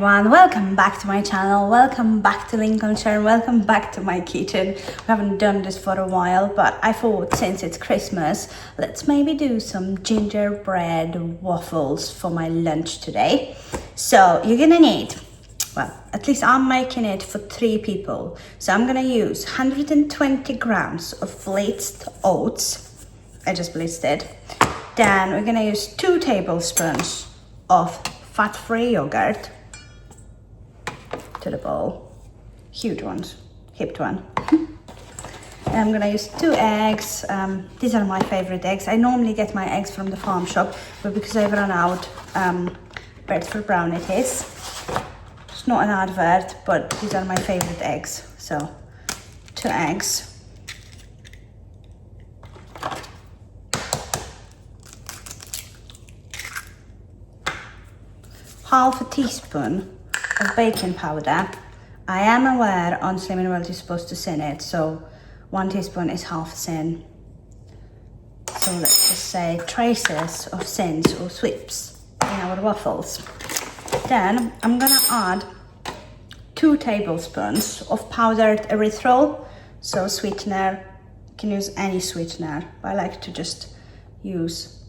everyone, welcome back to my channel, welcome back to Lincolnshire, welcome back to my kitchen. We haven't done this for a while, but I thought since it's Christmas, let's maybe do some gingerbread waffles for my lunch today. So you're gonna need, well, at least I'm making it for 3 people. So I'm gonna use 120 grams of blitzed oats. I just blitzed it. Then we're gonna use 2 tablespoons of fat-free yogurt to the bowl. Huge ones, heaped one. And I'm gonna use 2 eggs. These are my favorite eggs. I normally get my eggs from the farm shop, but because I've run out, Bedford brown it is. It's not an advert, but these are my favorite eggs. So 2 eggs. Half a teaspoon of baking powder. I am aware on Slim and Well you're supposed to sin it, so 1 teaspoon is half a sin. So let's just say traces of sins or sweeps in our waffles. Then I'm gonna add 2 tablespoons of powdered erythritol, so sweetener. You can use any sweetener, but I like to just use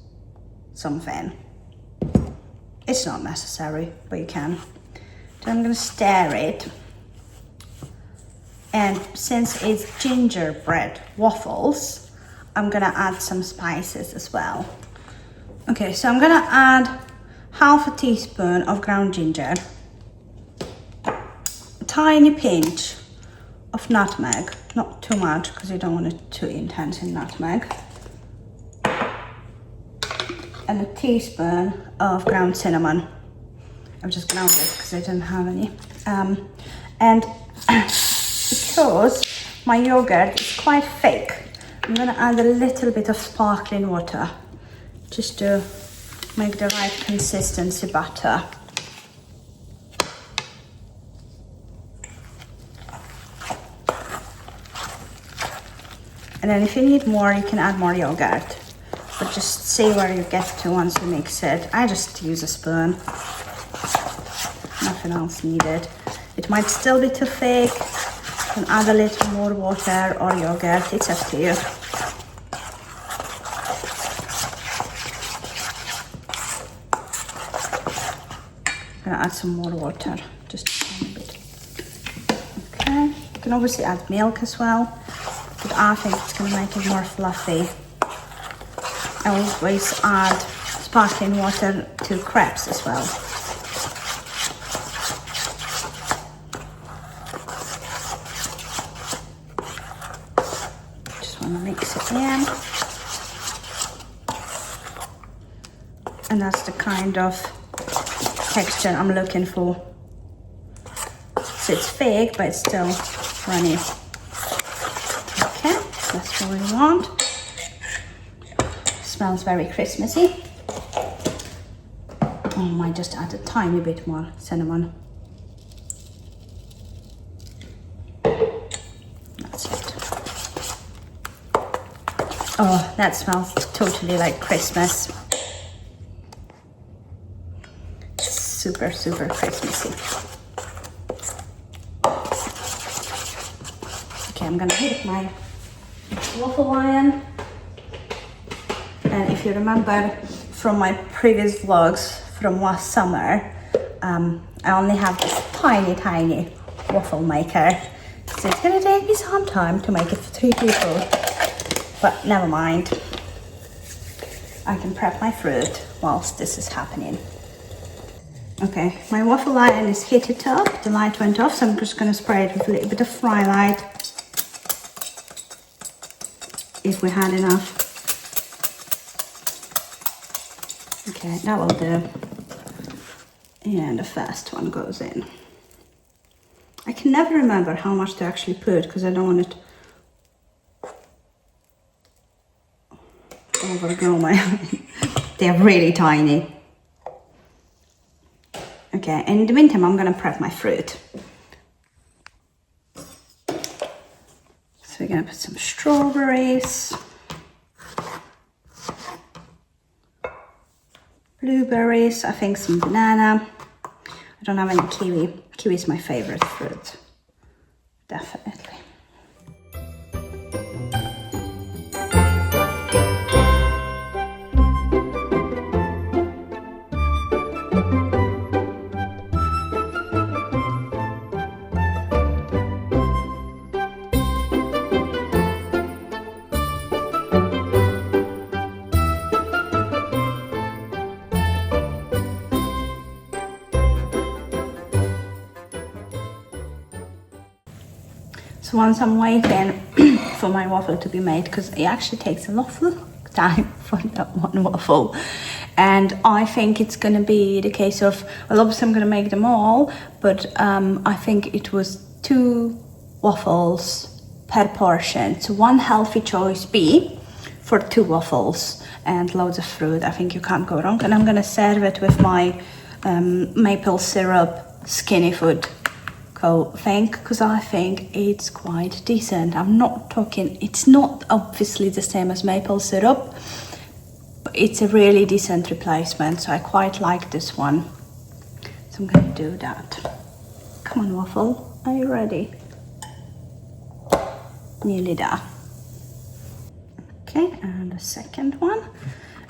something. It's not necessary, but you can. Then I'm gonna stir it. And since it's gingerbread waffles, I'm gonna add some spices as well. Okay, so I'm gonna add half a teaspoon of ground ginger, a tiny pinch of nutmeg, not too much because you don't want it too intense in nutmeg, and a teaspoon of ground cinnamon. I've just ground it because I didn't have any. And because my yogurt is quite thick, I'm gonna add a little bit of sparkling water just to make the right consistency butter. And then if you need more, you can add more yogurt. But just see where you get to once you mix it. I just use a spoon. Nothing else needed. It might still be too thick. You can add a little more water or yogurt. It's up to you. I'm gonna add some more water, just a tiny bit. Okay. You can obviously add milk as well, but I think it's gonna make it more fluffy. I always add sparkling water to crepes as well. Just want to mix it in. And that's the kind of texture I'm looking for. So it's thick, but it's still runny. Okay, that's what we want. Smells very Christmassy. I might just add a tiny bit more cinnamon. That's it. Oh, that smells totally like Christmas. Super, super Christmassy. Okay, I'm gonna heat my waffle iron. And if you remember from my previous vlogs from last summer, I only have this tiny waffle maker. So it's gonna take me some time to make it for 3 people, but never mind. I can prep my fruit whilst this is happening. Okay, my waffle iron is heated up, the light went off, so I'm just gonna spray it with a little bit of fry light, if we had enough. Okay, that will do. And the first one goes in. I can never remember how much to actually put because I don't want it to overgrow my... They're really tiny. Okay, in the meantime, I'm gonna prep my fruit. So we're gonna put some strawberries, blueberries, I think some banana. I don't have any kiwi. Kiwi is my favorite fruit, definitely. So once I'm waiting for my waffle to be made, because it actually takes a lot of time for that one waffle, and I think it's gonna be the case of, well, obviously I'm gonna make them all, but I think it was 2 waffles per portion, so 1 healthy choice B for 2 waffles and loads of fruit. I think you can't go wrong. And I'm gonna serve it with my maple syrup skinny food thing, because I think it's quite decent. I'm not talking, it's not obviously the same as maple syrup, but it's a really decent replacement, so I quite like this one. So I'm gonna do that. Come on, waffle, are you ready? Nearly there. Okay, and the second one.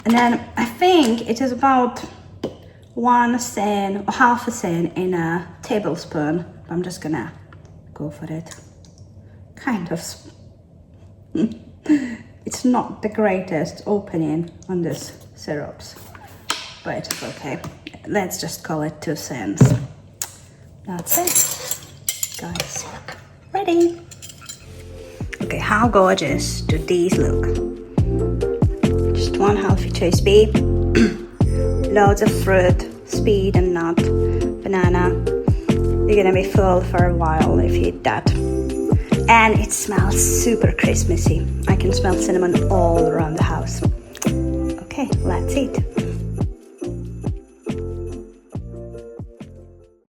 And then I think it is about 1 cent or half a cent in a tablespoon. I'm just gonna go for it. Kind of. It's not the greatest opening on this syrups, but it's okay. Let's just call it 2 cents. That's it, guys. Ready? Okay, how gorgeous do these look? Just 1 healthy choice B. Loads of fruit, speed and nut, banana. You're gonna be full for a while if you eat that. And it smells super Christmassy. I can smell cinnamon all around the house. Okay, let's eat.